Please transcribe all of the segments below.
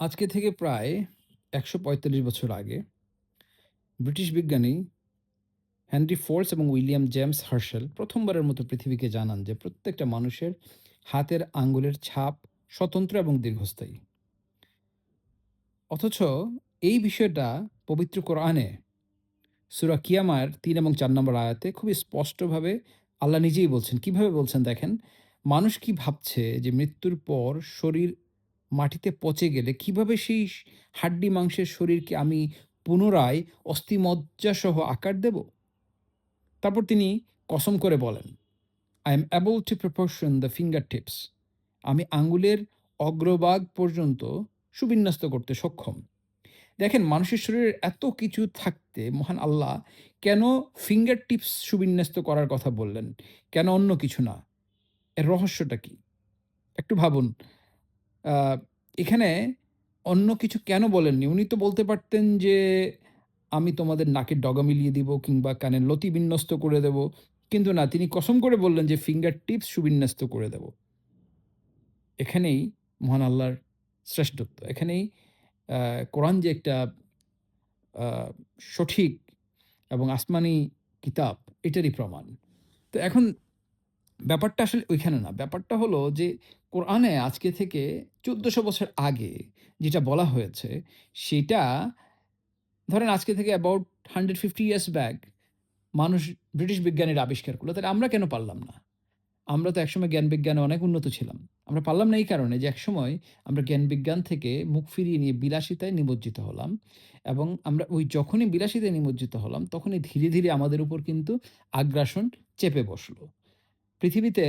আজকে থেকে প্রায় ১৪৫ বছর আগে ব্রিটিশ বিজ্ঞানী হেনরি ফোর্ডস এবং উইলিয়াম জেমস হার্শেল প্রথমবারের মতো পৃথিবীকে জানান যে প্রত্যেকটা মানুষের হাতের আঙ্গুলের ছাপ স্বতন্ত্র এবং দীর্ঘস্থায়ী। অথচ এই বিষয়টা পবিত্র কোরআনে সূরা কিয়ামার ৩ এবং ৪ নম্বর আয়াতে খুবই স্পষ্টভাবে আল্লাহ নিজেই বলছেন। কিভাবে বলছেন দেখেন, মানুষ কি ভাবছে যে মৃত্যুর পর শরীর মাটিতে পচে গেলে কিভাবে সেই হাড্ডি মাংসের শরীরকে আমি পুনরায় অস্থিমজ্জাসহ আকার দেব? তারপর তিনি কসম করে বলেন, "I am able to proportion the fingertips" আমি আঙ্গুলের অগ্রভাগ পর্যন্ত সুবিন্যস্ত করতে সক্ষম। দেখেন মানুষের শরীরে এত কিছু থাকতে মহান আল্লাহ কেন ফিঙ্গার টিপস সুবিন্যস্ত করার কথা বললেন? কেন অন্য কিছু না? এর রহস্যটা কি? একটু ভাবুন। আ এখানে অন্য কিছু কেন বলেননি? উনি তো বলতে পারতেন যে, "আমি তোমাদের নাকের ডগা মিলিয়ে দিব কিংবা কানের লতি বিন্যস্ত করে দেব।" কিন্তু না, তিনি কসম করে বললেন যে, "ফিঙ্গার টিপস সুবিন্যস্ত করে দেব।" এখানেই মহান আল্লাহর শ্রেষ্ঠত্ব। এখানেই আ কোরআন যে একটা আ সঠিক এবং আসমানি কিতাব, এটারই প্রমাণ। তো এখন ব্যাপারটা আসলে ওইখানে না। ব্যাপারটা হলো যে কোরআনে আজকে থেকে ১৪০০ বছর আগে যেটা বলা হয়েছে, সেটা ধরেন আজকে থেকে অ্যাবাউট 150 ইয়ার্স ব্যাক মানুষ ব্রিটিশ বিজ্ঞানীরা আবিষ্কার করল। তাহলে আমরা কেন পারলাম না? আমরা তো একসময় জ্ঞান-বিজ্ঞানে অনেক উন্নত ছিলাম। আমরা পারলাম না এই কারণে যে একসময় আমরা জ্ঞান-বিজ্ঞান থেকে মুখ ফিরিয়ে নিয়ে বিলাসিতায় নিমজ্জিত হলাম এবং আমরা ওই যখনই বিলাসিতায় নিমজ্জিত হলাম, তখনই ধীরে, ধীরে আমাদের উপর কিন্তু আগ্রাসন চেপে বসল। পৃথিবীতে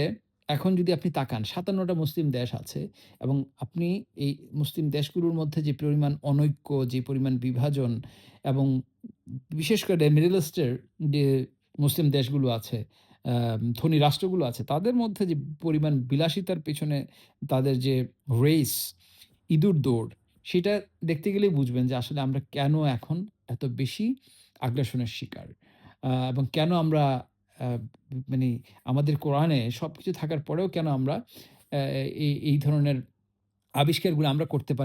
এখন যদি আপনি তাকান ৫৭ টা মুসলিম দেশ আছে এবং আপনি এই মুসলিম দেশগুলোর মধ্যে যে পরিমাণ অনৈক্য, যে পরিমাণ বিভাজন এবং বিশেষ করে মিডল ইস্টের যে মুসলিম দেশগুলো আছে, ধনী রাষ্ট্রগুলো আছে, তাদের মধ্যে যে পরিমাণ বিলাসিতার পেছনে তাদের যে রেস, ইঁদুর দৌড়, সেটা দেখতে গেলেই বুঝবেন যে আসলে আমরা কেন এখন এত বেশি আগ্রাসনের শিকার। এবং কেন আমরা আ মানে আমাদের কোরআনে সবকিছু থাকার পরেও কেন আমরা এই ধরনের আবিষ্কারগুলো আমরা করতে পারি